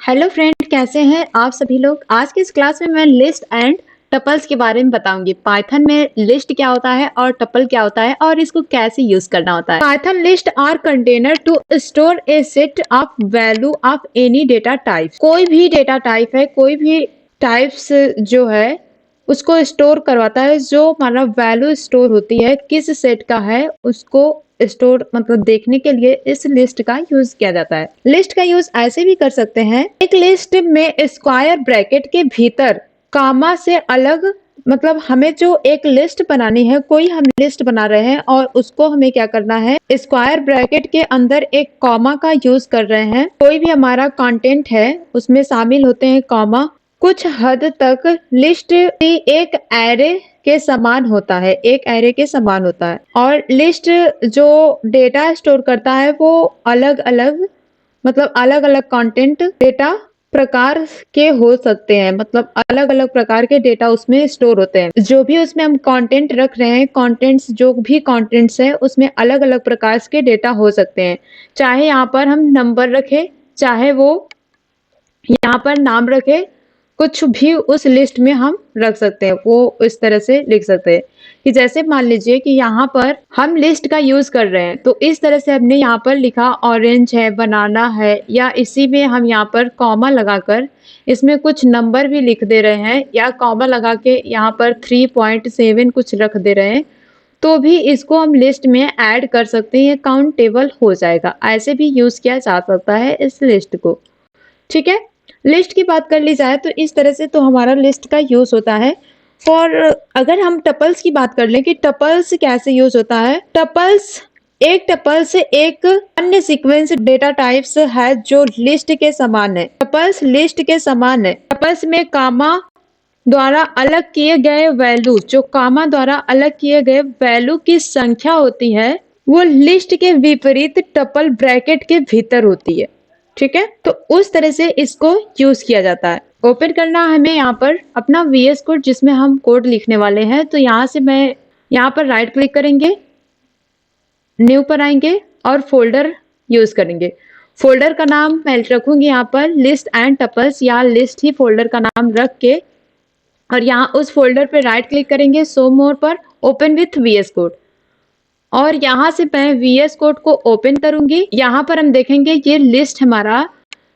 Hello friend, कैसे हैं आप सभी लोग। आज की इस क्लास में मैं लिस्ट एंड टपल्स के बारे में बताऊंगी। पाइथन में लिस्ट क्या होता है और टपल क्या होता है और इसको कैसे यूज करना होता है। Python list are container to store a set of value of any data type. कोई भी डेटा टाइप है, कोई भी टाइप्स जो है उसको स्टोर करवाता है। जो हमारा वैल्यू स्टोर होती है किस सेट का है उसको स्टोर मतलब देखने के लिए इस लिस्ट का यूज किया जाता है। लिस्ट का यूज ऐसे भी कर सकते हैं, एक लिस्ट में स्क्वायर ब्रैकेट के भीतर कामा से अलग, मतलब हमें जो एक लिस्ट बनानी है, कोई हम लिस्ट बना रहे हैं और उसको हमें क्या करना है, स्क्वायर ब्रैकेट के अंदर एक कॉमा का यूज कर रहे हैं। कोई भी हमारा कंटेंट है उसमें शामिल होते हैं कॉमा। कुछ हद तक लिस्ट एक एरे के समान होता है, एक एरे के समान होता है। और लिस्ट जो डेटा स्टोर करता है वो अलग अलग, मतलब अलग अलग कंटेंट डेटा प्रकार के हो सकते हैं, मतलब अलग अलग प्रकार के डेटा उसमें स्टोर होते हैं। जो भी उसमें हम कंटेंट रख रहे हैं, कंटेंट्स जो भी कंटेंट्स है उसमें अलग अलग प्रकार के डेटा हो सकते हैं। चाहे यहाँ पर हम नंबर रखें, चाहे वो यहाँ पर नाम रखे, कुछ भी उस लिस्ट में हम रख सकते हैं। वो इस तरह से लिख सकते हैं कि जैसे मान लीजिए कि यहाँ पर हम लिस्ट का यूज कर रहे हैं तो इस तरह से हमने यहाँ पर लिखा ऑरेंज है, बनाना है, या इसी में हम यहाँ पर कॉमा लगाकर इसमें कुछ नंबर भी लिख दे रहे हैं, या कॉमा लगा के यहाँ पर 3.7 कुछ रख दे रहे हैं, तो भी इसको हम लिस्ट में ऐड कर सकते हैं। ये काउंटेबल हो जाएगा। ऐसे भी यूज किया जा सकता है इस लिस्ट को। ठीक है, लिस्ट की बात कर ली जाए तो इस तरह से तो हमारा लिस्ट का यूज होता है। फॉर अगर हम टपल्स की बात कर लें कि टपल्स कैसे यूज होता है, टपल्स एक टपल से एक अन्य सीक्वेंस डेटा टाइप्स है जो लिस्ट के समान है। टपल्स लिस्ट के समान है। टपल्स में कामा द्वारा अलग किए गए वैल्यू, जो कामा द्वारा अलग किए गए वैल्यू की संख्या होती है वो लिस्ट के विपरीत टपल ब्रैकेट के भीतर होती है। ठीक है, तो उस तरह से इसको यूज किया जाता है। ओपन करना हमें यहाँ पर अपना VS कोड जिसमें हम कोड लिखने वाले हैं। तो यहाँ से मैं यहाँ पर राइट क्लिक करेंगे, न्यू पर आएंगे और फोल्डर यूज करेंगे। फोल्डर का नाम मैं रखूंगी यहाँ पर लिस्ट एंड टपल्स, या लिस्ट ही फोल्डर का नाम रख के, और यहाँ उस फोल्डर पे राइट क्लिक करेंगे, शो मोर पर, ओपन विथ VS कोड, और यहाँ से मैं VS कोड को ओपन करूंगी। यहाँ पर हम देखेंगे ये लिस्ट हमारा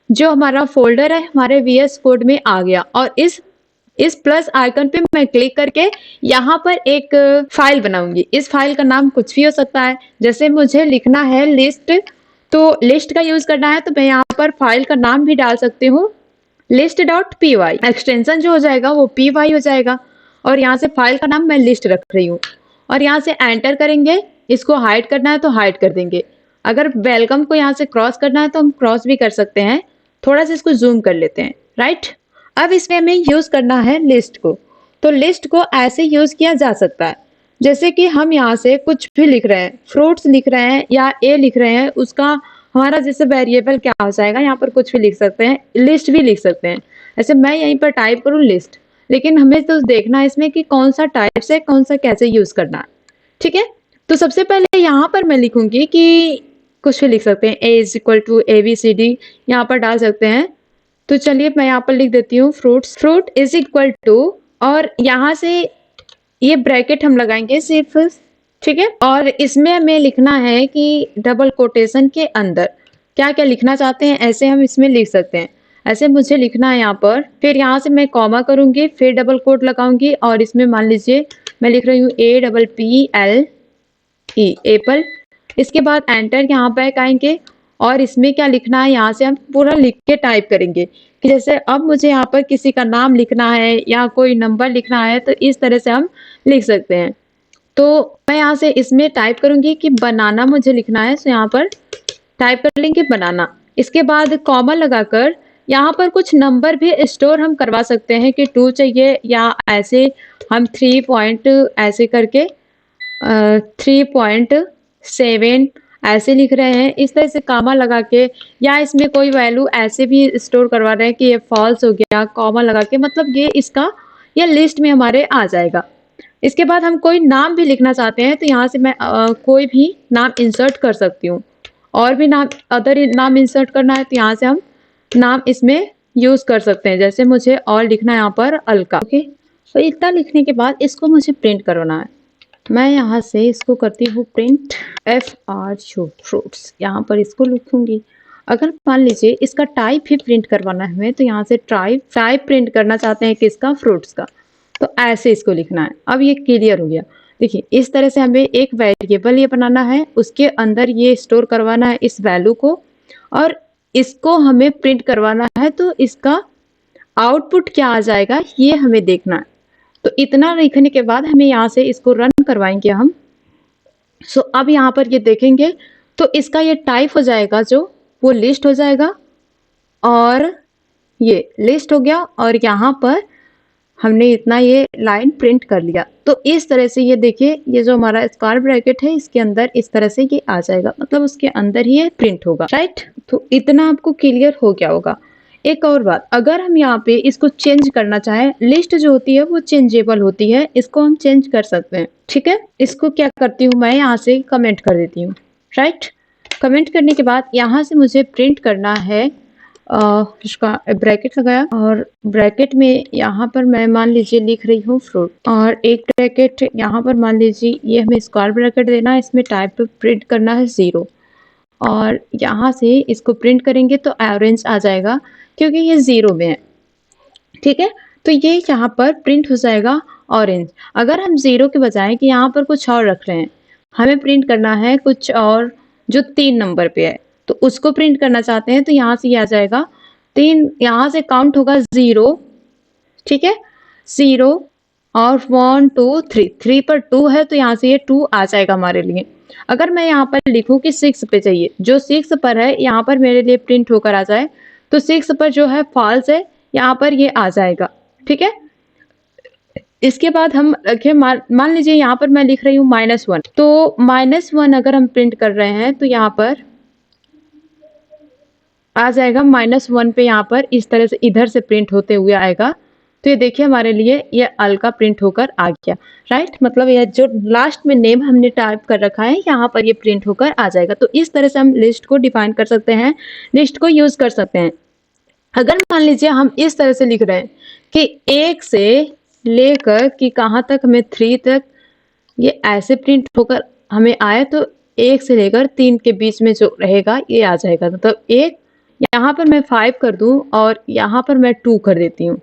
जो हमारा फोल्डर है हमारे VS कोड में आ गया। और इस प्लस आइकन पे मैं क्लिक करके यहाँ पर एक फाइल बनाऊंगी। इस फाइल का नाम कुछ भी हो सकता है, जैसे मुझे लिखना है लिस्ट, तो लिस्ट का यूज करना है तो मैं यहाँ पर फाइल का नाम भी डाल सकती हूँ, list.py। एक्सटेंशन जो हो जाएगा वो py हो जाएगा, और यहाँ से फाइल का नाम मैं लिस्ट रख रही हूँ। और यहाँ से एंटर करेंगे। इसको हाइड करना है तो हाइड कर देंगे। अगर वेलकम को यहाँ से क्रॉस करना है तो हम क्रॉस भी कर सकते हैं। थोड़ा सा इसको जूम कर लेते हैं, राइट। अब इसमें हमें यूज करना है लिस्ट को। तो लिस्ट को ऐसे यूज किया जा सकता है जैसे कि हम यहाँ से कुछ भी लिख रहे हैं, फ्रूट्स लिख रहे हैं या ए लिख रहे हैं, उसका हमारा जैसे वेरिएबल क्या हो जाएगा, यहाँ पर कुछ भी लिख सकते हैं, लिस्ट भी लिख सकते हैं। ऐसे मैं यहीं पर टाइप करूँ लिस्ट, लेकिन हमें तो देखना है इसमें कि कौन सा टाइप से कौन सा कैसे यूज करना है। ठीक है, तो सबसे पहले यहाँ पर मैं लिखूंगी कि कुछ भी लिख सकते हैं, A is equal to ABCD यहाँ पर डाल सकते हैं। तो चलिए मैं यहाँ पर लिख देती हूँ fruits, fruit is equal to, और यहाँ से ये ब्रैकेट हम लगाएंगे सिर्फ। ठीक है, और इसमें हमें लिखना है कि डबल कोटेशन के अंदर क्या क्या लिखना चाहते हैं, ऐसे हम इसमें लिख सकते हैं। ऐसे मुझे लिखना है यहाँ पर, फिर यहाँ से मैं कॉमा करूंगी, फिर डबल कोट लगाऊंगी, और इसमें मान लीजिए मैं लिख रही हूँ APPLE, एप्पल। इसके बाद एंटर यहाँ बैक आएंगे, और इसमें क्या लिखना है यहाँ से हम पूरा लिख के टाइप करेंगे कि जैसे अब मुझे यहाँ पर किसी का नाम लिखना है या कोई नंबर लिखना है तो इस तरह से हम लिख सकते हैं। तो मैं यहाँ से इसमें टाइप करूंगी कि बनाना मुझे लिखना है, तो यहाँ पर टाइप कर लेंगे बनाना। इसके बाद कॉमा लगाकर यहाँ पर कुछ नंबर भी स्टोर हम करवा सकते हैं कि 2 चाहिए, या ऐसे हम 3 पॉइंट ऐसे करके 3.7 ऐसे लिख रहे हैं, इस तरह से कॉमा लगा के, या इसमें कोई वैल्यू ऐसे भी स्टोर करवा रहे हैं कि ये फॉल्स हो गया, कॉमा लगा के, मतलब ये इसका ये लिस्ट में हमारे आ जाएगा। इसके बाद हम कोई नाम भी लिखना चाहते हैं तो यहाँ से मैं कोई भी नाम इंसर्ट कर सकती हूँ, और भी नाम अदर नाम इंसर्ट करना है तो यहाँ से हम नाम इसमें यूज कर सकते हैं। जैसे मुझे और लिखना है यहाँ पर अलका, ओके। तो इतना लिखने के बाद इसको मुझे प्रिंट करवाना है। मैं यहाँ से इसको करती हूँ प्रिंट, FRU फ्रूट्स, यहाँ पर इसको लिखूंगी। अगर मान लीजिए इसका टाइप ही प्रिंट करवाना है हमें, तो यहाँ से टाइप प्रिंट करना चाहते हैं किसका, फ्रूट्स का, तो ऐसे इसको लिखना है। अब ये क्लियर हो गया। देखिए इस तरह से हमें एक वेरिएबल ये बनाना है, उसके अंदर ये स्टोर करवाना है इस वैल्यू को, और इसको हमें प्रिंट करवाना है। तो इसका आउटपुट क्या आ जाएगा ये हमें देखना है। तो इतना लिखने के बाद हमें यहाँ से इसको रन करवाएंगे हम। सो अब यहाँ पर ये देखेंगे तो इसका ये टाइप हो जाएगा, जो वो लिस्ट हो जाएगा, और ये लिस्ट हो गया, और यहाँ पर हमने इतना ये लाइन प्रिंट कर लिया। तो इस तरह से ये देखिए, ये जो हमारा स्क्वायर ब्रैकेट है इसके अंदर इस तरह से ये आ जाएगा, मतलब उसके अंदर ही ये प्रिंट होगा, राइट। तो इतना आपको क्लियर हो गया होगा। एक और बात, अगर हम यहाँ पे इसको चेंज करना चाहें, लिस्ट जो होती है वो चेंजेबल होती है, इसको हम चेंज कर सकते हैं, ठीक है। इसको क्या करती हूँ मैं, यहाँ से कमेंट कर देती हूँ, राइट। कमेंट करने के बाद यहाँ से मुझे प्रिंट करना है, इसका ब्रैकेट लगाया, और ब्रैकेट में यहाँ पर मैं मान लीजिए लिख रही हूँ फ्रूट, और एक ब्रैकेट यहाँ पर मान लीजिए ये हमें स्क्वायर ब्रैकेट देना है, इसमें टाइप प्रिंट करना है 0, और यहाँ से इसको प्रिंट करेंगे तो ऑरेंज आ जाएगा क्योंकि ये 0 में है, ठीक है। तो ये यहाँ पर प्रिंट हो जाएगा ऑरेंज। अगर हम 0 के बजाय कि यहाँ पर कुछ और रख रहे हैं, हमें प्रिंट करना है कुछ और जो 3 नंबर पे है, तो उसको प्रिंट करना चाहते हैं, तो यहाँ से ये आ जाएगा 3, यहाँ से काउंट होगा 0, ठीक है, 0 और 1 2 3 पर 2 है, तो यहाँ से ये 2 आ जाएगा हमारे लिए। अगर मैं यहाँ पर लिखूं कि 6 पे चाहिए, जो 6 पर है यहाँ पर मेरे लिए प्रिंट होकर आ जाए, तो 6 पर जो है फॉल्स है, यहाँ पर ये आ जाएगा, ठीक है। इसके बाद हम रखें, मान लीजिए यहाँ पर मैं लिख रही हूँ -1, तो -1 अगर हम प्रिंट कर रहे हैं तो यहाँ पर आ जाएगा -1 पे, यहाँ पर इस तरह से इधर से प्रिंट होते हुए आएगा। तो ये देखिए हमारे लिए ये अलका प्रिंट होकर आ गया, राइट। मतलब ये जो लास्ट में नेम हमने टाइप कर रखा है यहाँ पर ये प्रिंट होकर आ जाएगा। तो इस तरह से हम लिस्ट को डिफाइन कर सकते हैं, लिस्ट को यूज कर सकते हैं। अगर मान लीजिए हम इस तरह से लिख रहे हैं कि 1 से लेकर कि कहाँ तक, हमें 3 तक ये ऐसे प्रिंट होकर हमें आए, तो 1 से लेकर 3 के बीच में जो रहेगा ये आ जाएगा। मतलब एक यहाँ पर मैं 5 कर दूं और यहाँ पर मैं 2 कर देती हूँ,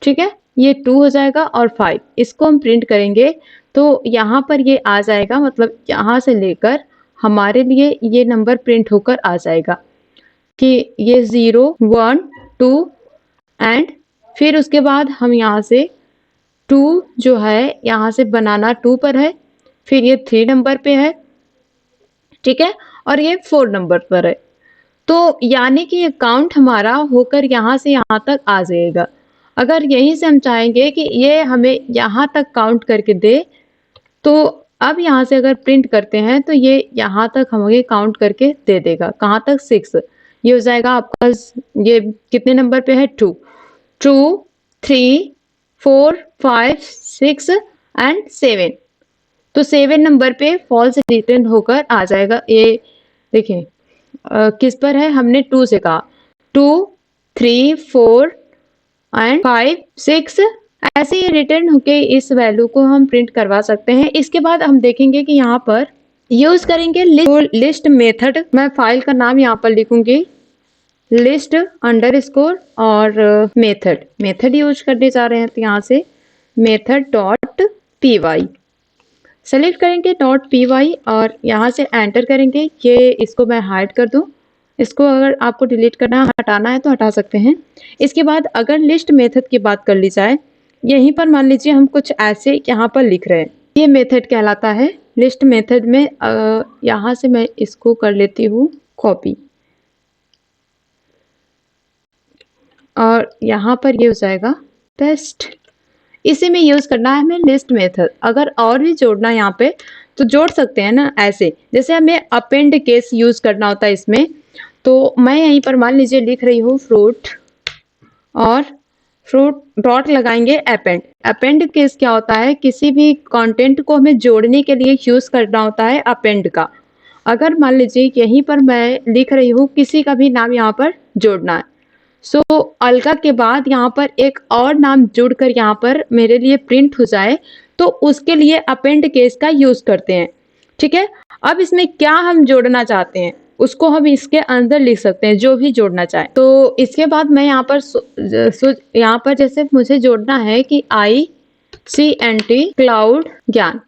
ठीक है, ये 2 हो जाएगा, और 5 इसको हम प्रिंट करेंगे तो यहाँ पर ये आ जाएगा। मतलब यहाँ से लेकर हमारे लिए ये नंबर प्रिंट होकर आ जाएगा कि ये 0 1 2 एंड फिर उसके बाद हम यहाँ से 2 जो है यहाँ से बनाना 2 पर है, फिर ये 3 नंबर पे है, ठीक है, और ये 4 नंबर पर है। तो यानी कि ये काउंट हमारा होकर यहाँ से यहाँ तक आ जाएगा। अगर यहीं से हम चाहेंगे कि ये हमें यहाँ तक काउंट करके दे, तो अब यहाँ से अगर प्रिंट करते हैं तो ये यहाँ तक हमें काउंट करके दे देगा। कहाँ तक, 6। ये हो जाएगा आपका, ये कितने नंबर पे है, 2 2 3 4 5 6 एंड 7। तो 7 नंबर पे फॉल्स रिटर्न होकर आ जाएगा। ये देखिए किस पर है, हमने 2 से कहा, 2 3 4 एंड 5 6, ऐसे ही रिटर्न होके इस वैल्यू को हम प्रिंट करवा सकते हैं। इसके बाद हम देखेंगे कि यहाँ पर यूज करेंगे लिस्ट मेथड। मैं फाइल का नाम यहाँ पर लिखूंगी लिस्ट अंडरस्कोर और मेथड यूज करने जा रहे हैं। तो यहाँ से method.py सेलेक्ट करेंगे .py और यहाँ से एंटर करेंगे। ये इसको मैं हाइड कर दूं, इसको अगर आपको डिलीट करना हटाना है तो हटा सकते हैं। इसके बाद अगर लिस्ट मेथड की बात कर ली जाए, यहीं पर मान लीजिए हम कुछ ऐसे यहाँ पर लिख रहे हैं, ये मेथड कहलाता है लिस्ट मेथड में। यहाँ से मैं इसको कर लेती हूँ कॉपी, और यहाँ पर ये हो जाएगा पेस्ट। इसी में यूज करना है हमें लिस्ट मेथड। अगर और भी जोड़ना है यहाँ पे तो जोड़ सकते हैं ना, ऐसे जैसे हमें अपेंड केस यूज करना होता है इसमें। तो मैं यहीं पर मान लीजिए लिख रही हूँ फ्रूट, और फ्रूट डॉट लगाएंगे अपेंड। अपेंड केस क्या होता है, किसी भी कंटेंट को हमें जोड़ने के लिए यूज करना होता है अपेंड का। अगर मान लीजिए यहीं पर मैं लिख रही हूँ किसी का भी नाम यहाँ पर जोड़ना है, सो अलका के बाद यहाँ पर एक और नाम जुड़कर यहाँ पर मेरे लिए प्रिंट हो जाए, तो उसके लिए अपेंड केस का यूज करते हैं। ठीक है, अब इसमें क्या हम जोड़ना चाहते हैं उसको हम इसके अंदर लिख सकते हैं, जो भी जोड़ना चाहे। तो इसके बाद मैं यहाँ पर यहाँ पर जैसे मुझे जोड़ना है कि ICNT क्लाउड ज्ञान,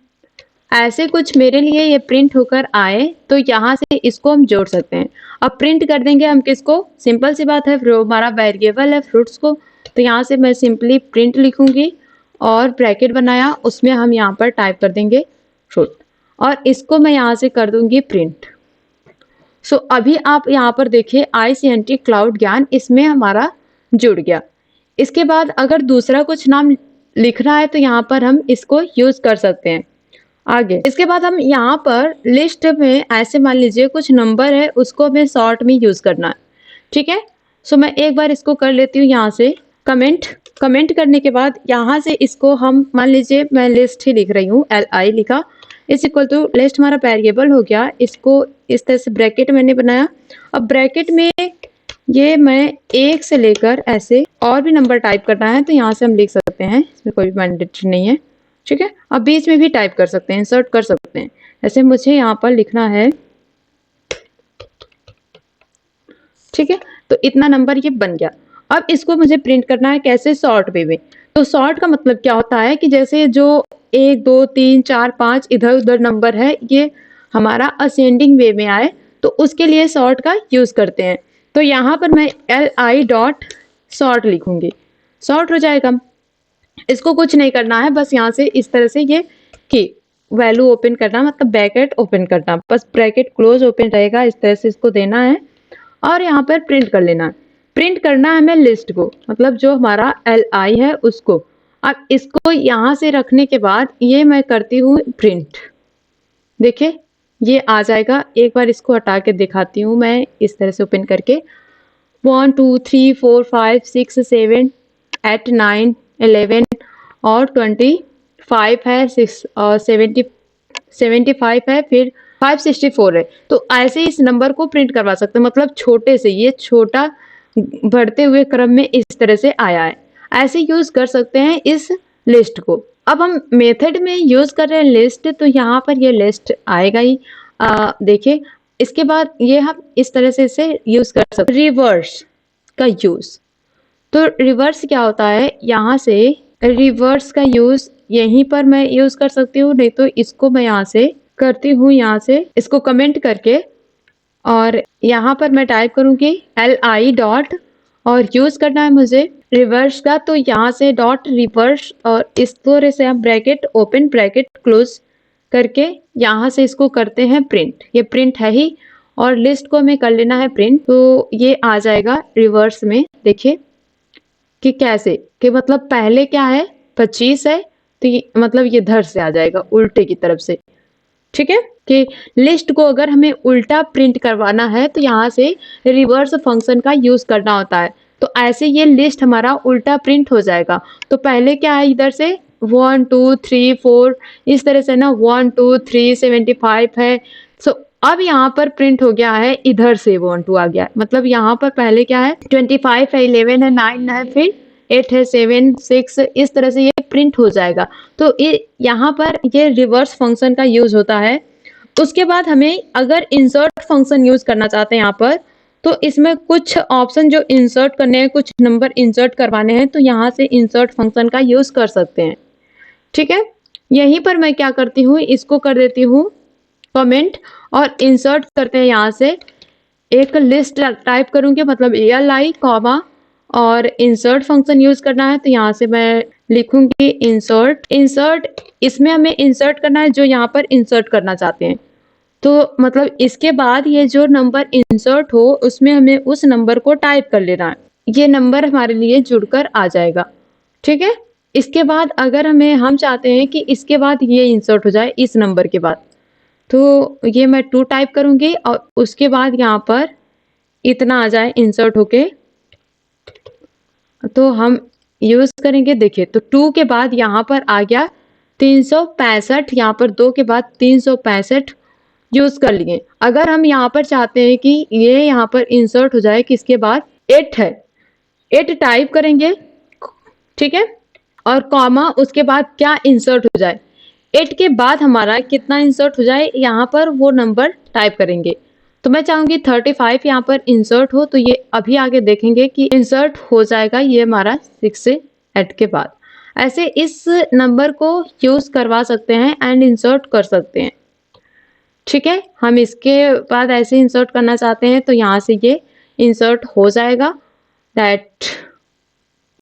ऐसे कुछ मेरे लिए ये प्रिंट होकर आए, तो यहाँ से इसको हम जोड़ सकते हैं। अब प्रिंट कर देंगे हम किसको, सिंपल सी बात है, जो हमारा वेरिएबल है फ्रूट्स को, तो यहाँ से मैं सिंपली प्रिंट लिखूंगी और ब्रैकेट बनाया, उसमें हम यहाँ पर टाइप कर देंगे फ्रूट, और इसको मैं यहाँ से कर दूंगी प्रिंट। सो अभी आप यहाँ पर देखिए ICNT क्लाउड ज्ञान इसमें हमारा जुड़ गया। इसके बाद अगर दूसरा कुछ नाम लिखना है तो यहाँ पर हम इसको यूज कर सकते हैं आगे। इसके बाद हम यहाँ पर लिस्ट में ऐसे मान लीजिए कुछ नंबर है, उसको हमें शॉर्ट में यूज करना है। ठीक है, सो मैं एक बार इसको कर लेती हूँ यहाँ से कमेंट करने के बाद यहाँ से इसको हम मान लीजिए मैं लिस्ट ही लिख रही हूँ, LI लिखा, इस इक्वल टू लिस्ट हमारा वेरिएबल हो गया। इसको इस तरह से ब्रैकेट मैंने बनाया। अब ब्रैकेट में ये मैं 1 से लेकर ऐसे और भी नंबर टाइप करना है तो यहाँ से हम लिख सकते हैं, इसमें कोई भी मैंडेटरी नहीं है। ठीक है, अब बीच में भी टाइप कर सकते हैं, इंसर्ट कर सकते हैं। जैसे मुझे यहाँ पर लिखना है, ठीक है, तो इतना नंबर ये बन गया। अब इसको मुझे प्रिंट करना है कैसे, शॉर्ट वे में। तो शॉर्ट का मतलब क्या होता है कि जैसे जो 1 2 3 4 5 इधर उधर नंबर है, ये हमारा असेंडिंग वे में आए, तो उसके लिए शॉर्ट का यूज करते हैं। तो यहाँ पर मैं LI डॉट शॉर्ट लिखूंगी, शॉर्ट हो जाएगा। इसको कुछ नहीं करना है, बस यहाँ से इस तरह से ये की वैल्यू ओपन करना, मतलब ब्रैकेट ओपन करना, बस ब्रैकेट क्लोज ओपन रहेगा, इस तरह से इसको देना है और यहाँ पर प्रिंट कर लेना है। प्रिंट करना है हमें लिस्ट को, मतलब जो हमारा LI है उसको। अब इसको यहाँ से रखने के बाद ये मैं करती हूँ प्रिंट, देखिए ये आ जाएगा। एक बार इसको हटा के दिखाती हूँ मैं, इस तरह से ओपन करके 1 2 3 4 5 6 7 8 9 11 और 25 है, 6 और 75 है, फिर 564 है। तो ऐसे इस नंबर को प्रिंट करवा सकते हैं, मतलब छोटे से ये छोटा बढ़ते हुए क्रम में इस तरह से आया है, ऐसे यूज कर सकते हैं इस लिस्ट को। अब हम मेथड में यूज कर रहे हैं लिस्ट, तो यहाँ पर ये लिस्ट आएगा ही। देखिए इसके बाद ये हम इस तरह से इसे यूज कर सकते हैं, रिवर्स का यूज। तो रिवर्स क्या होता है, यहाँ से रिवर्स का यूज यहीं पर मैं यूज कर सकती हूँ, नहीं तो इसको मैं यहाँ से करती हूँ, यहाँ से इसको कमेंट करके, और यहाँ पर मैं टाइप करूंगी LI डॉट, और यूज करना है मुझे रिवर्स का, तो यहाँ से डॉट रिवर्स, और इस तरह से हम ब्रैकेट ओपन ब्रैकेट क्लोज करके यहाँ से इसको करते हैं प्रिंट। ये प्रिंट है ही, और लिस्ट को हमें कर लेना है प्रिंट, तो ये आ जाएगा रिवर्स में। देखिए कि कैसे, कि मतलब पहले क्या है 25 है, तो ये मतलब ये इधर से आ जाएगा उल्टे की तरफ से। ठीक है, कि लिस्ट को अगर हमें उल्टा प्रिंट करवाना है तो यहाँ से रिवर्स फंक्शन का यूज करना होता है, तो ऐसे ये लिस्ट हमारा उल्टा प्रिंट हो जाएगा। तो पहले क्या है, इधर से 1 2 3 4 इस तरह से ना, 1 2 3 75 है। सो अब यहाँ पर प्रिंट हो गया है, इधर से 1 2 आ गया है, मतलब यहाँ पर पहले क्या है 25 है, 11 है, 9 है, फिर 8 है, 7 6, इस तरह से ये प्रिंट हो जाएगा। तो ये यहाँ पर ये रिवर्स फंक्शन का यूज होता है। उसके बाद हमें अगर इंसर्ट फंक्शन यूज करना चाहते हैं यहाँ पर, तो इसमें कुछ ऑप्शन जो इंसर्ट करने हैं, कुछ नंबर इंसर्ट करवाने हैं, तो यहाँ से इंसर्ट फंक्शन का यूज कर सकते हैं। ठीक है, यहीं पर मैं क्या करती हूँ, इसको कर देती हूँ कमेंट, और इंसर्ट करते हैं यहाँ से एक लिस्ट टाइप करूंगी, मतलब LI कॉमा, और इंसर्ट फंक्शन यूज करना है, तो यहाँ से मैं लिखूंगी इंसर्ट। इसमें हमें इंसर्ट करना है जो यहाँ पर इंसर्ट करना चाहते हैं, तो मतलब इसके बाद ये जो नंबर इंसर्ट हो उसमें हमें उस नंबर को टाइप कर लेना है, ये नंबर हमारे लिए जुड़कर आ जाएगा। ठीक है, इसके बाद अगर हम चाहते हैं कि इसके बाद ये इंसर्ट हो जाए इस नंबर के बाद, तो ये मैं 2 टाइप करूंगी, और उसके बाद यहाँ पर इतना आ जाए इंसर्ट होके, तो हम यूज करेंगे। देखिए तो 2 के बाद यहाँ पर आ गया 365, यहाँ पर 2 के बाद 365 यूज कर लिए। अगर हम यहाँ पर चाहते हैं कि ये यहाँ पर इंसर्ट हो जाए किसके बाद 8 है, 8 टाइप करेंगे, ठीक है, और कॉमा उसके बाद क्या इंसर्ट हो जाए, 8 के बाद हमारा कितना इंसर्ट हो जाए यहाँ पर वो नंबर टाइप करेंगे। तो मैं चाहूंगी 35 यहाँ पर इंसर्ट हो, तो ये अभी आगे देखेंगे कि इंसर्ट हो जाएगा ये हमारा 6 से 8 के बाद। ऐसे इस नंबर को यूज करवा सकते हैं एंड इंसर्ट कर सकते हैं, ठीक है। हम इसके बाद ऐसे इंसर्ट करना चाहते हैं तो यहाँ से ये इंसर्ट हो जाएगा, दैट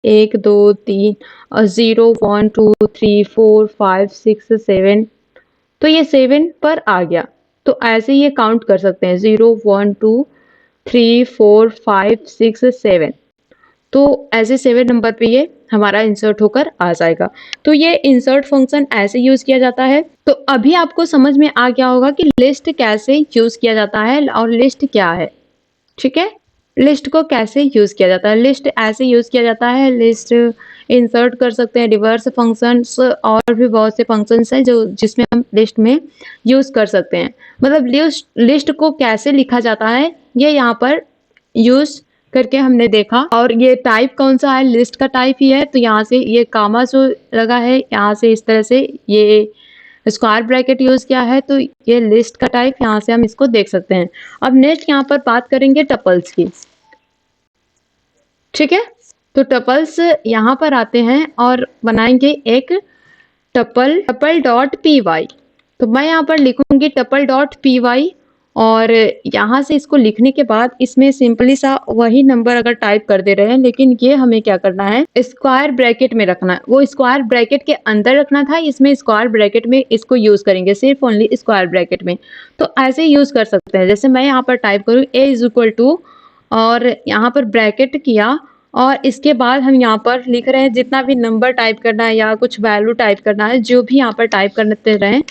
1 2 3 और 0 1 2 3 4 5 6 7, तो ये 7 पर आ गया। तो ऐसे ये काउंट कर सकते हैं 0 1 2 3 4 5 6 7, तो ऐसे 7 नंबर पे ये हमारा इंसर्ट होकर आ जाएगा। तो ये इंसर्ट फंक्शन ऐसे यूज किया जाता है। तो अभी आपको समझ में आ गया होगा कि लिस्ट कैसे यूज किया जाता है और लिस्ट क्या है, ठीक है। लिस्ट को कैसे यूज किया जाता है, लिस्ट ऐसे यूज किया जाता है, लिस्ट इंसर्ट कर सकते हैं, रिवर्स फंक्शंस और भी बहुत से फंक्शंस हैं जो जिसमें हम लिस्ट में यूज कर सकते हैं। मतलब लिस्ट को कैसे लिखा जाता है ये यहाँ पर यूज करके हमने देखा। और ये टाइप कौन सा है, लिस्ट का टाइप ही है, तो यहाँ से ये कामा जो लगा है यहाँ से इस तरह से ये स्क्वायर ब्रैकेट यूज किया है, तो ये लिस्ट का टाइप यहाँ से हम इसको देख सकते हैं। अब नेक्स्ट यहाँ पर बात करेंगे टपल्स की, ठीक है। तो टपल्स यहाँ पर आते हैं और बनाएंगे एक टपल डॉट पी वाई। तो मैं यहाँ पर लिखूंगी टपल डॉट पी वाई, और यहाँ से इसको लिखने के बाद इसमें सिंपली सा वही नंबर अगर टाइप कर दे रहे हैं, लेकिन ये हमें क्या करना है, स्क्वायर ब्रैकेट में रखना है। वो स्क्वायर ब्रैकेट के अंदर रखना था, इसमें स्क्वायर ब्रैकेट में इसको यूज करेंगे, सिर्फ ओनली स्क्वायर ब्रैकेट में। तो ऐसे यूज कर सकते हैं, जैसे मैं यहाँ पर टाइप करूँ a इज इक्वल टू, और यहाँ पर ब्रैकेट किया, और इसके बाद हम यहाँ पर लिख रहे हैं जितना भी नंबर टाइप करना है या कुछ वैल्यू टाइप करना है, जो भी यहाँ पर टाइप करते रहें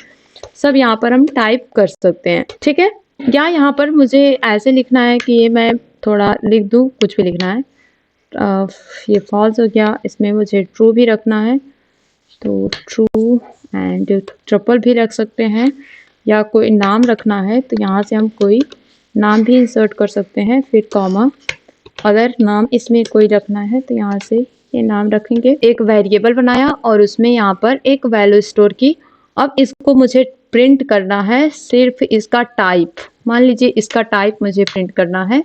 सब यहाँ पर हम टाइप कर सकते हैं, ठीक है। या यहाँ पर मुझे ऐसे लिखना है कि ये मैं थोड़ा लिख दूँ, कुछ भी लिखना है, ये फॉल्स हो गया, इसमें मुझे ट्रू भी रखना है, तो ट्रू एंड ट्रिपल भी रख सकते हैं, या कोई नाम रखना है तो यहाँ से हम कोई नाम भी इंसर्ट कर सकते हैं, फिर कॉमा, अगर नाम इसमें कोई रखना है तो यहाँ से ये नाम रखेंगे। एक वेरिएबल बनाया और उसमें यहाँ पर एक वैल्यू स्टोर की। अब इसको मुझे प्रिंट करना है, सिर्फ इसका टाइप, मान लीजिए इसका टाइप मुझे प्रिंट करना है,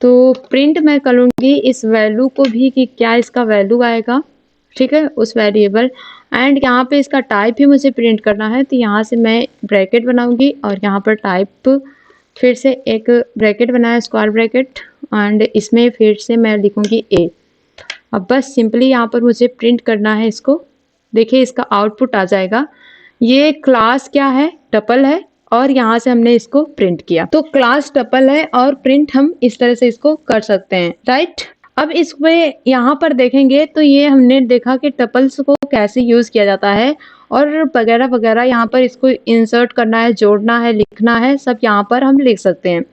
तो प्रिंट मैं करूँगी इस वैल्यू को भी कि क्या इसका वैल्यू आएगा, ठीक है, उस वेरिएबल। एंड यहाँ पे इसका टाइप भी मुझे प्रिंट करना है, तो यहाँ से मैं ब्रैकेट बनाऊंगी और यहाँ पर टाइप फिर से एक ब्रैकेट बनाया, स्क्वायर ब्रैकेट, एंड इसमें फिर से मैं लिखूंगी ए। अब बस सिंपली यहाँ पर मुझे प्रिंट करना है इसको, देखिए इसका आउटपुट आ जाएगा। ये क्लास क्या है, टपल है, और यहाँ से हमने इसको प्रिंट किया, तो क्लास टपल है और प्रिंट हम इस तरह से इसको कर सकते हैं, राइट। अब इसमें यहाँ पर देखेंगे तो ये हमने देखा कि टपल्स को कैसे यूज किया जाता है और वगैरह वगैरह, यहाँ पर इसको इंसर्ट करना है, जोड़ना है, लिखना है, सब यहाँ पर हम लिख सकते हैं।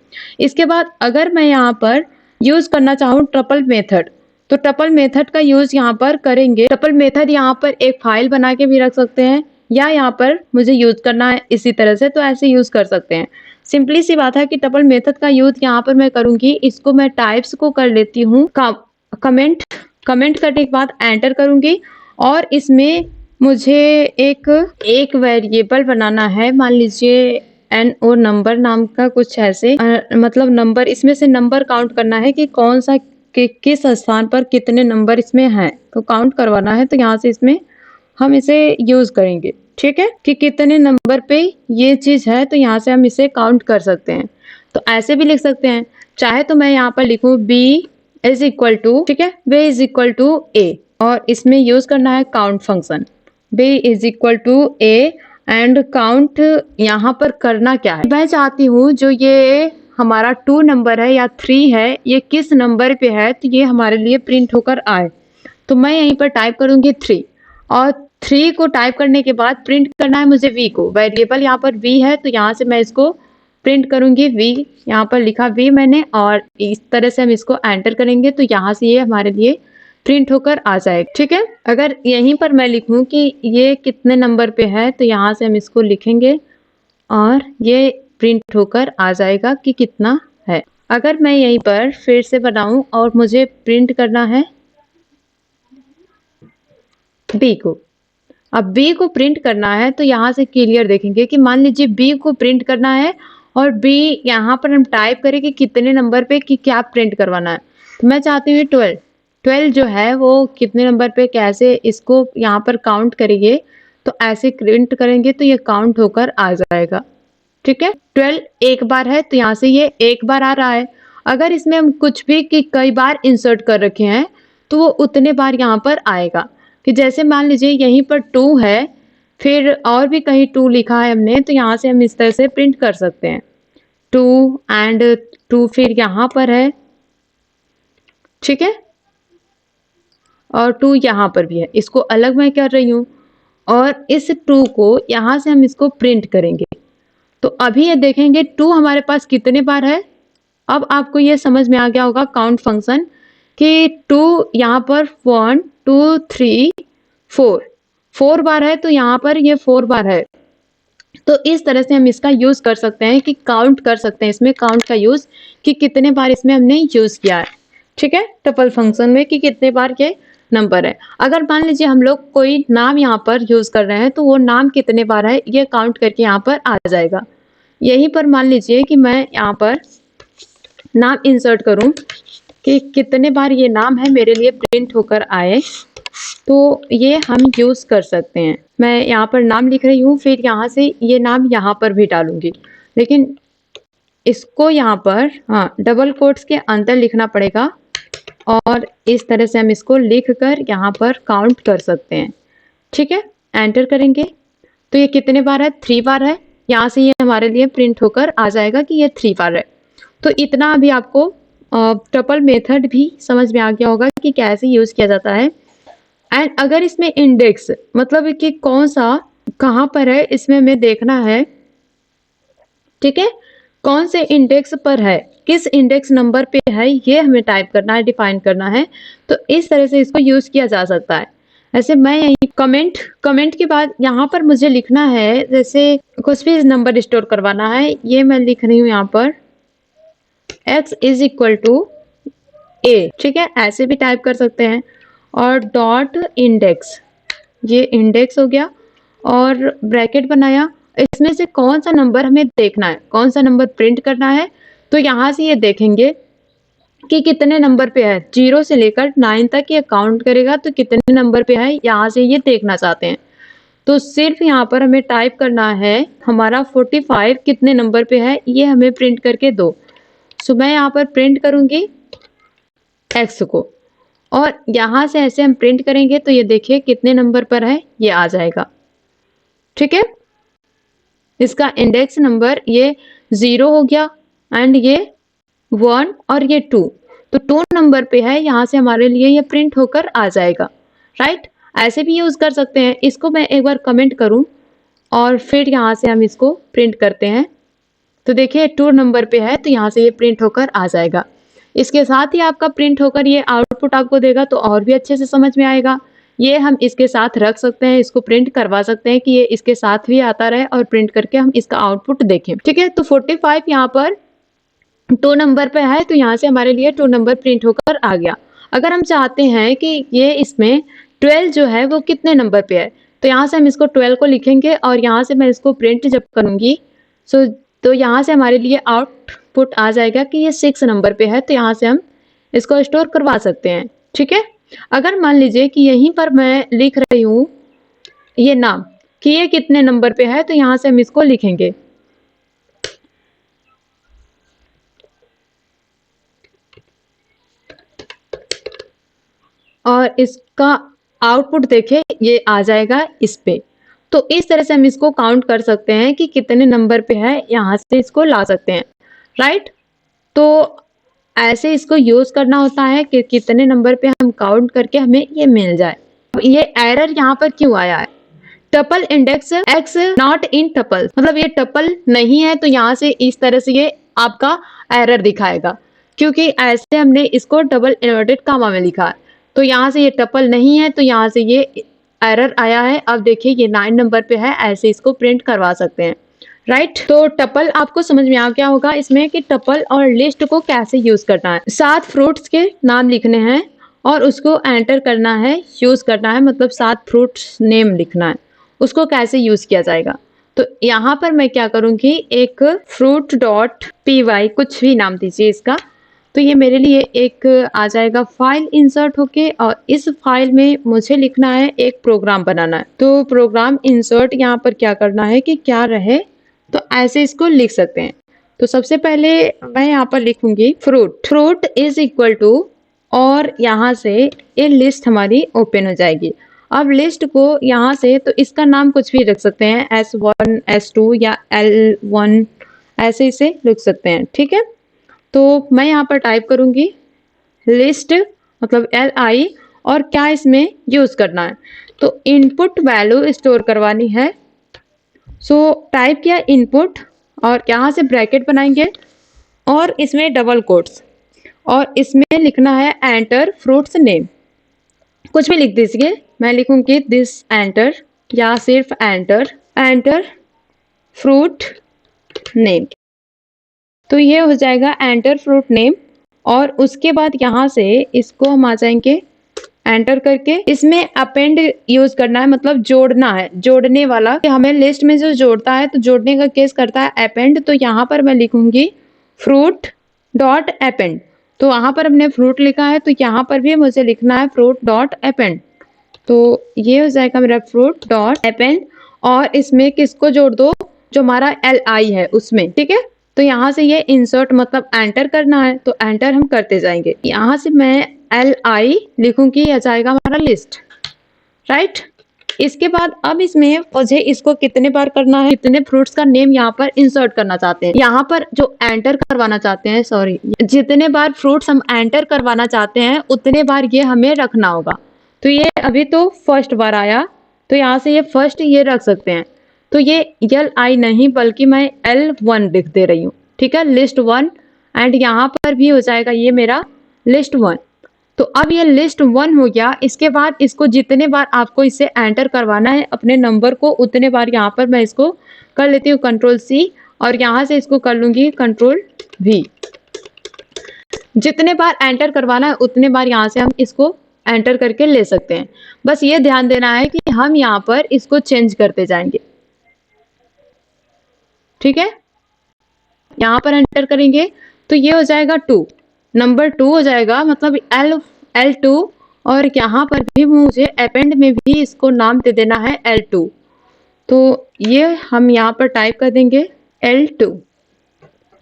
इसके बाद अगर मैं यहाँ पर यूज करना चाहूँ टपल मेथड, तो टपल मेथड का यूज यहाँ पर करेंगे। टपल मेथड यहाँ पर एक फाइल बना के भी रख सकते हैं, या यहाँ पर मुझे यूज करना है इसी तरह से, तो ऐसे यूज कर सकते हैं। सिंपली सी बात है कि टपल मेथड का यूज यहाँ पर मैं करूंगी, इसको मैं टाइप्स को कर लेती हूँ कमेंट करने के बाद एंटर करूंगी, और इसमें मुझे एक वेरिएबल बनाना है, मान लीजिए एन ओ नंबर नाम का कुछ ऐसे, मतलब नंबर, इसमें से नंबर काउंट करना है कि कौन सा किस स्थान पर कितने नंबर इसमें हैं, तो काउंट करवाना है, तो यहाँ से इसमें हम इसे यूज करेंगे, ठीक है, कि कितने नंबर पे ये चीज है, तो यहाँ से हम इसे काउंट कर सकते हैं। तो ऐसे भी लिख सकते हैं, चाहे तो मैं यहाँ पर लिखूं b इज इक्वल टू, ठीक है, b is equal to a, और इसमें यूज करना है count function, b is equal to a and count. यहाँ पर करना क्या है, मैं चाहती हूँ जो ये हमारा 2 नंबर है या 3 है, ये किस नंबर पे है, तो ये हमारे लिए प्रिंट होकर आए। तो मैं यहीं पर टाइप करूंगी 3, और 3 को टाइप करने के बाद प्रिंट करना है मुझे v को, वेरिएबल यहाँ पर v है, तो यहाँ से मैं इसको प्रिंट करूंगी v, यहाँ पर लिखा v मैंने, और इस तरह से हम इसको एंटर करेंगे, तो यहाँ से ये हमारे लिए प्रिंट होकर आ जाएगा, ठीक है। अगर यहीं पर मैं लिखूं कि ये कितने नंबर पे है, तो यहाँ से हम इसको लिखेंगे और ये प्रिंट होकर आ जाएगा कि कितना है। अगर मैं यहीं पर फिर से बनाऊं और मुझे प्रिंट करना है बी को, अब बी को प्रिंट करना है तो यहाँ से क्लियर देखेंगे कि मान लीजिए बी को प्रिंट करना है और बी यहाँ पर हम टाइप करें कि कितने नंबर पे कि क्या प्रिंट करवाना है। तो मैं चाहती हूँ 12 12 जो है वो कितने नंबर पे कैसे इसको यहाँ पर काउंट करेंगे, तो ऐसे प्रिंट करेंगे तो ये काउंट होकर आ जाएगा। ठीक है, 12 एक बार है तो यहाँ से ये एक बार आ रहा है। अगर इसमें हम कुछ भी कि कई बार इंसर्ट कर रखे हैं तो वो उतने बार यहाँ पर आएगा। कि जैसे मान लीजिए यहीं पर 2 है, फिर और भी कहीं 2 लिखा है हमने, तो यहाँ से हम इस तरह से प्रिंट कर सकते हैं 2 एंड 2 फिर यहाँ पर है। ठीक है, और 2 यहाँ पर भी है, इसको अलग मैं कर रही हूँ और इस 2 को यहाँ से हम इसको प्रिंट करेंगे। तो अभी ये देखेंगे 2 हमारे पास कितने बार है। अब आपको ये समझ में आ गया होगा काउंट फंक्शन कि 2 यहाँ पर 1 2 3 4 4 बार है, तो यहाँ पर ये 4 बार है। तो इस तरह से हम इसका यूज कर सकते हैं कि काउंट कर सकते हैं, इसमें काउंट का यूज कि कितने बार इसमें हमने यूज किया है। ठीक है, टपल फंक्शन में कि कितने बार ये नंबर है। अगर मान लीजिए हम लोग कोई नाम यहाँ पर यूज कर रहे हैं तो वो नाम कितने बार है ये काउंट करके यहाँ पर आ जाएगा। यहीं पर मान लीजिए कि मैं यहाँ पर नाम इंसर्ट करूं कि कितने बार ये नाम है मेरे लिए प्रिंट होकर आए, तो ये हम यूज कर सकते हैं। मैं यहाँ पर नाम लिख रही हूँ, फिर यहाँ से ये नाम यहाँ पर भी डालूंगी, लेकिन इसको यहाँ पर डबल कोट्स के अंदर लिखना पड़ेगा और इस तरह से हम इसको लिख कर यहाँ पर काउंट कर सकते हैं। ठीक है, एंटर करेंगे तो ये कितने बार है 3 बार है। यहाँ से ये हमारे लिए प्रिंट होकर आ जाएगा कि ये 3 बार है। तो इतना अभी आपको टपल मेथड भी समझ में आ गया होगा कि कैसे यूज किया जाता है। एंड अगर इसमें इंडेक्स मतलब कि कौन सा कहाँ पर है इसमें हमें देखना है। ठीक है, कौन से इंडेक्स पर है, किस इंडेक्स नंबर पे है, ये हमें टाइप करना है, डिफाइन करना है। तो इस तरह से इसको यूज किया जा सकता है। ऐसे मैं यही कमेंट के बाद यहाँ पर मुझे लिखना है, जैसे कुछ भी नंबर स्टोर करवाना है, ये मैं लिख रही हूँ यहाँ पर x इज इक्वल टू ए। ठीक है, ऐसे भी टाइप कर सकते हैं। और डॉट इंडेक्स, ये इंडेक्स हो गया और ब्रैकेट बनाया। इसमें से कौन सा नंबर हमें देखना है, कौन सा नंबर प्रिंट करना है, तो यहाँ से ये देखेंगे कि कितने नंबर पे है। 0 से लेकर 9 तक ये काउंट करेगा, तो कितने नंबर पे है यहाँ से ये देखना चाहते हैं। तो सिर्फ यहाँ पर हमें टाइप करना है हमारा 45 कितने नंबर पे है, ये हमें प्रिंट करके दो। सो मैं यहाँ पर प्रिंट करूंगी x को और यहाँ से ऐसे हम प्रिंट करेंगे तो ये देखिए कितने नंबर पर है ये आ जाएगा। ठीक है, इसका इंडेक्स नंबर ये 0 हो गया एंड ये 1 और ये 2, तो 2 नंबर पे है, यहाँ से हमारे लिए ये प्रिंट होकर आ जाएगा। राइट, ऐसे भी यूज कर सकते हैं। इसको मैं एक बार कमेंट करूं और फिर यहाँ से हम इसको प्रिंट करते हैं। तो देखिए 2 नंबर पे है तो यहाँ से ये प्रिंट होकर आ जाएगा। इसके साथ ही आपका प्रिंट होकर ये आउटपुट आपको देगा तो और भी अच्छे से समझ में आएगा। ये हम इसके साथ रख सकते हैं, इसको प्रिंट करवा सकते हैं कि ये इसके साथ भी आता रहे और प्रिंट करके हम इसका आउटपुट देखें। ठीक है, तो 45 यहाँ पर 2 नंबर पे है तो यहाँ से हमारे लिए 2 नंबर प्रिंट होकर आ गया। अगर हम चाहते हैं कि ये इसमें 12 जो है वो कितने नंबर पे है, तो यहाँ से हम इसको 12 को लिखेंगे और यहाँ से मैं इसको प्रिंट जब करूंगी तो यहाँ से हमारे लिए आउटपुट आ जाएगा कि ये 6 नंबर पे है, तो यहाँ से हम इसको स्टोर करवा सकते हैं। ठीक है, अगर मान लीजिए कि यहीं पर मैं लिख रही हूँ ये नाम कि ये कितने नंबर पे है, तो यहाँ से हम इसको लिखेंगे और इसका आउटपुट देखें ये आ जाएगा इस पे। तो इस तरह से हम इसको काउंट कर सकते हैं कि कितने नंबर पे है, यहाँ से इसको ला सकते हैं। राइट, तो ऐसे इसको यूज करना होता है कि कितने नंबर पे हम काउंट करके हमें ये मिल जाए। अब ये एरर यहाँ पर क्यों आया है, tuple index x not in tuple, मतलब ये टपल नहीं है, तो यहाँ से इस तरह से ये आपका एरर दिखाएगा क्योंकि ऐसे हमने इसको डबल इन्वर्टेड कामा में लिखा है। तो यहाँ से ये टपल नहीं है तो यहाँ से ये एरर आया है। अब देखिए ये 9 नंबर पे है, ऐसे इसको प्रिंट करवा सकते हैं। राइट। तो टपल आपको समझ में आ गया होगा इसमें कि टपल और लिस्ट को कैसे यूज करना है। 7 फ्रूट्स के नाम लिखने हैं और उसको एंटर करना है, यूज करना है, मतलब 7 फ्रूट्स नेम लिखना है, उसको कैसे यूज किया जाएगा। तो यहाँ पर मैं क्या करूंगी, एक फ्रूट डॉट py, कुछ भी नाम दीजिए इसका, तो ये मेरे लिए एक आ जाएगा फाइल इंसर्ट होके, और इस फाइल में मुझे लिखना है, एक प्रोग्राम बनाना है। तो प्रोग्राम इंसर्ट यहाँ पर क्या करना है कि क्या रहे, तो ऐसे इसको लिख सकते हैं। तो सबसे पहले मैं यहाँ पर लिखूंगी fruit, fruit is equal to, और यहाँ से ये लिस्ट हमारी ओपन हो जाएगी। अब लिस्ट को यहाँ से, तो इसका नाम कुछ भी रख सकते हैं, S1 S2 या L1, ऐसे इसे लिख सकते हैं, ठीक है। तो मैं यहाँ पर टाइप करूंगी लिस्ट, मतलब LI, और क्या इसमें यूज करना है, तो इनपुट वैल्यू स्टोर करवानी है। सो टाइप किया इनपुट, और यहाँ से ब्रैकेट बनाएंगे और इसमें डबल कोट्स, और इसमें लिखना है एंटर फ्रूट्स नेम, कुछ भी लिख दीजिए। मैं लिखूंगी दिस एंटर, या सिर्फ एंटर, एंटर फ्रूट नेम। तो ये हो जाएगा एंटर फ्रूट नेम, और उसके बाद यहाँ से इसको हम आ जाएंगे एंटर करके, इसमें अपेंड यूज करना है, मतलब जोड़ना है, जोड़ने वाला, कि हमें लिस्ट में जो जोड़ता है तो जोड़ने का केस करता है अपेंड। तो यहाँ पर मैं लिखूंगी फ्रूट डॉट अपेंड, तो वहां पर हमने फ्रूट लिखा है, तो यहाँ पर भी मुझे लिखना है फ्रूट डॉट अपेंड। तो ये हो जाएगा मेरा फ्रूट डॉट अपेंड, और इसमें किसको जोड़ दो, जो हमारा LI है उसमें, ठीक है। तो यहाँ से ये इंसर्ट मतलब एंटर करना है, तो एंटर हम करते जाएंगे। यहाँ से मैं LI लिखूंगी, यह जाएगा हमारा लिस्ट, राइट। इसके बाद अब इसमें मुझे इसको कितने बार करना है, कितने फ्रूट्स का नेम यहाँ पर इंसर्ट करना चाहते हैं, यहाँ पर जो एंटर करवाना चाहते हैं, सॉरी, जितने बार फ्रूट्स हम एंटर करवाना चाहते हैं उतने बार ये हमें रखना होगा। तो ये अभी तो फर्स्ट बार आया, तो यहाँ से ये फर्स्ट ये रख सकते हैं। तो ये LI नहीं बल्कि मैं L1 लिख दे रही हूँ, ठीक है, लिस्ट 1, एंड यहाँ पर भी हो जाएगा ये मेरा लिस्ट 1। तो अब ये लिस्ट 1 हो गया। इसके बाद इसको जितने बार आपको इसे एंटर करवाना है अपने नंबर को, उतने बार यहाँ पर मैं इसको कर लेती हूँ Ctrl+C, और यहाँ से इसको कर लूंगी Ctrl+V। जितने बार एंटर करवाना है उतने बार यहाँ से हम इसको एंटर करके ले सकते हैं। बस ये ध्यान देना है कि हम यहाँ पर इसको चेंज करते जाएंगे, ठीक है। यहाँ पर एंटर करेंगे तो ये हो जाएगा 2, नंबर 2 हो जाएगा, मतलब L2, और यहाँ पर भी मुझे अपेंड में भी इसको नाम दे देना है L2। तो ये हम यहाँ पर टाइप कर देंगे L2,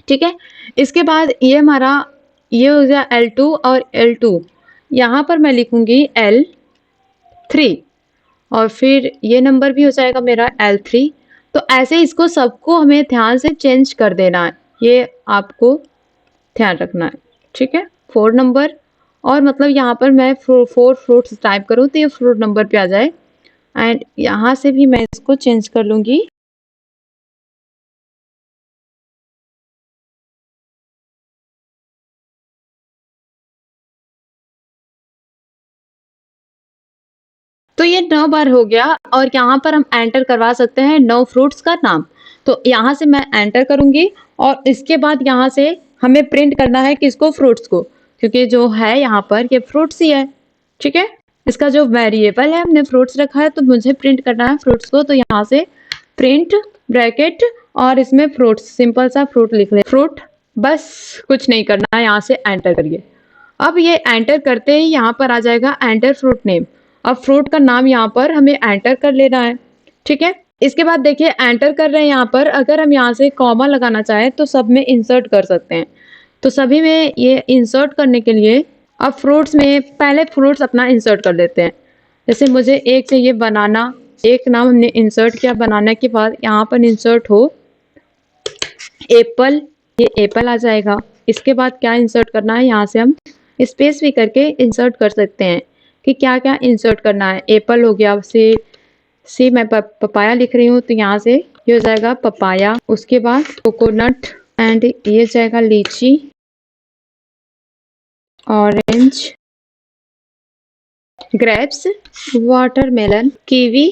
ठीक है। इसके बाद ये हमारा ये हो गया L2, और L2 यहाँ पर मैं लिखूंगी L3, और फिर ये नंबर भी हो जाएगा मेरा L3। तो ऐसे इसको सबको हमें ध्यान से चेंज कर देना है, ये आपको ध्यान रखना है, ठीक है। 4 नंबर, और मतलब यहाँ पर मैं 4 फ्रूट्स टाइप करूँ तो ये फ्रूट नंबर पे आ जाए, एंड यहाँ से भी मैं इसको चेंज कर लूंगी। तो ये 9 बार हो गया, और यहाँ पर हम एंटर करवा सकते हैं 9 फ्रूट्स का नाम। तो यहाँ से मैं एंटर करूंगी, और इसके बाद यहाँ से हमें प्रिंट करना है किसको, फ्रूट्स को, क्योंकि जो है यहाँ पर ये फ्रूट्स ही है, ठीक है। इसका जो वेरिएबल है हमने फ्रूट्स रखा है, तो मुझे प्रिंट करना है फ्रूट्स को। तो यहाँ से प्रिंट ब्रैकेट, और इसमें फ्रूट्स, सिंपल सा फ्रूट लिख ले, फ्रूट, बस कुछ नहीं करना है। यहाँ से एंटर करिए। अब ये एंटर करते ही यहाँ पर आ जाएगा एंटर फ्रूट नेम। अब फ्रूट का नाम यहाँ पर हमें एंटर कर लेना है, ठीक है। इसके बाद देखिए एंटर कर रहे हैं यहाँ पर, अगर हम यहाँ से कॉमा लगाना चाहें तो सब में इंसर्ट कर सकते हैं। तो सभी में ये इंसर्ट करने के लिए अब फ्रूट्स में पहले फ्रूट्स अपना इंसर्ट कर लेते हैं। जैसे मुझे एक चाहिए बनाना, एक नाम हमने इंसर्ट किया, बनाना के बाद यहाँ पर इंसर्ट हो एप्पल, ये एप्पल आ जाएगा। इसके बाद क्या इंसर्ट करना है, यहाँ से हम स्पेस भी करके इंसर्ट कर सकते हैं कि क्या क्या इंसर्ट करना है। एप्पल हो गया, से मैं पपाया लिख रही हूँ, तो यहाँ से ये हो जाएगा पपाया। उसके बाद कोकोनट, एंड ये जाएगा लीची, orange, grapes, watermelon, kiwi,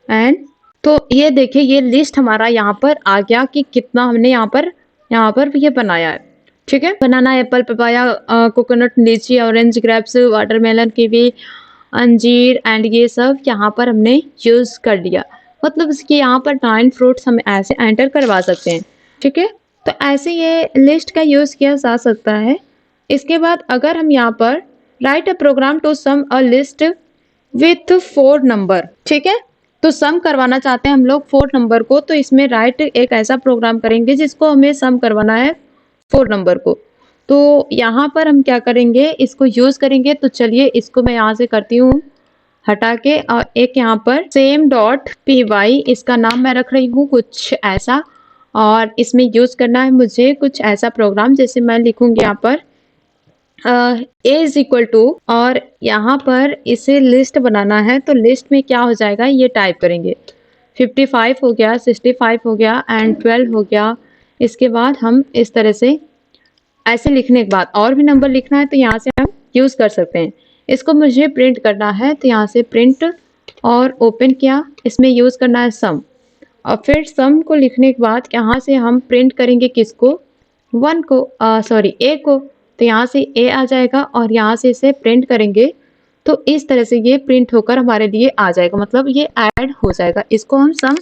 and तो ये देखिए ये लिस्ट हमारा यहाँ पर आ गया कि कितना हमने यहाँ पर ये बनाया है। ठीक है, बनाना, एप्पल, पपाया, कोकोनट, लीची, ऑरेंज, ग्रेप्स, वाटरमेलन, कीवी, अंजीर एंड ये सब यहाँ पर हमने यूज कर लिया। मतलब इसके यहाँ पर 9 फ्रूट्स हम ऐसे एंटर करवा सकते हैं। ठीक है, तो ऐसे ये लिस्ट का यूज किया जा सकता है। इसके बाद अगर हम यहाँ पर write a program to sum a list with 4 number, ठीक है, तो सम करवाना चाहते हैं हम लोग 4 नंबर को, तो इसमें राइट एक ऐसा प्रोग्राम करेंगे जिसको हमें सम करवाना है 4 नंबर को। तो यहाँ पर हम क्या करेंगे, इसको यूज करेंगे। तो चलिए इसको मैं यहाँ से करती हूँ हटा के, और एक यहाँ पर सेम डॉट पी वाई इसका नाम मैं रख रही हूँ कुछ ऐसा, और इसमें यूज करना है मुझे कुछ ऐसा प्रोग्राम, जैसे मैं लिखूंगी यहाँ पर ए इज इक्वल टू, और यहाँ पर इसे लिस्ट बनाना है। तो लिस्ट में क्या हो जाएगा ये टाइप करेंगे, 55 हो गया, 65 हो गया एंड 12 हो गया। इसके बाद हम इस तरह से ऐसे लिखने के बाद और भी नंबर लिखना है तो यहाँ से हम यूज कर सकते हैं। इसको मुझे प्रिंट करना है तो यहाँ से प्रिंट और ओपन किया, इसमें यूज करना है सम, और फिर सम को लिखने के बाद यहाँ से हम प्रिंट करेंगे किसको, 1 को, सॉरी ए को। तो यहाँ से ए आ जाएगा और यहाँ से इसे प्रिंट करेंगे। तो इस तरह से ये प्रिंट होकर हमारे लिए आ जाएगा, मतलब ये ऐड हो जाएगा। इसको हम सम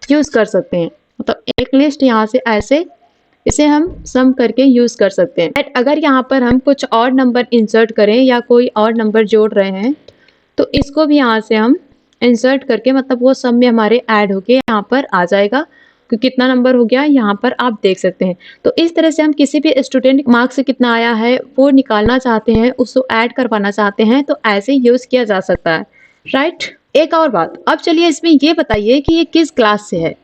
यूज कर सकते हैं, मतलब एक लिस्ट यहाँ से ऐसे इसे हम सम करके यूज कर सकते हैं। बट अगर यहाँ पर हम कुछ और नंबर इंसर्ट करें या कोई और नंबर जोड़ रहे हैं तो इसको भी यहाँ से हम इंसर्ट करके, मतलब वो सम में हमारे ऐड होके यहाँ पर आ जाएगा कि कितना नंबर हो गया यहाँ पर आप देख सकते हैं। तो इस तरह से हम किसी भी स्टूडेंट मार्क्स से कितना आया है वो निकालना चाहते हैं, उसको ऐड करवाना चाहते हैं, तो ऐसे यूज किया जा सकता है। राइट, एक और बात, अब चलिए इसमें ये बताइए कि ये किस क्लास से है,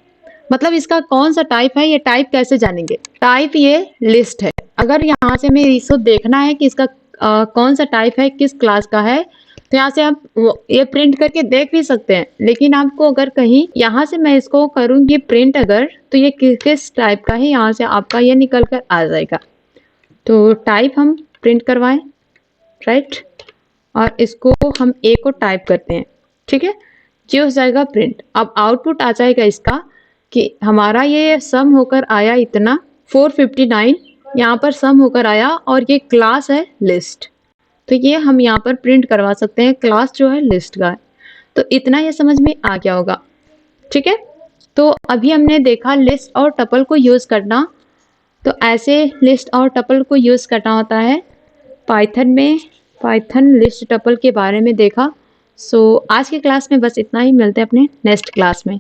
मतलब इसका कौन सा टाइप है, ये टाइप कैसे जानेंगे। टाइप ये लिस्ट है। अगर यहाँ से हमें इसको देखना है कि इसका कौन सा टाइप है, किस क्लास का है, तो यहाँ से आप ये प्रिंट करके देख भी सकते हैं। लेकिन आपको अगर कहीं यहाँ से मैं इसको करूँगी प्रिंट अगर, तो ये किस टाइप का है यहाँ से आपका ये निकल कर आ जाएगा। तो टाइप हम प्रिंट करवाएं, राइट, और इसको हम ए को टाइप करते हैं। ठीक है, ये हो जाएगा प्रिंट। अब आउटपुट आ जाएगा इसका कि हमारा ये सम होकर आया इतना 459, यहाँ पर सम होकर आया, और ये क्लास है लिस्ट। तो ये हम यहाँ पर प्रिंट करवा सकते हैं, क्लास जो है लिस्ट का है। तो इतना ये समझ में आ गया होगा। ठीक है, तो अभी हमने देखा लिस्ट और टपल को यूज करना। तो ऐसे लिस्ट और टपल को यूज करना होता है पाइथन में। पाइथन लिस्ट टपल के बारे में देखा। सो आज की क्लास में बस इतना ही, मिलते हैं अपने नेक्स्ट क्लास में।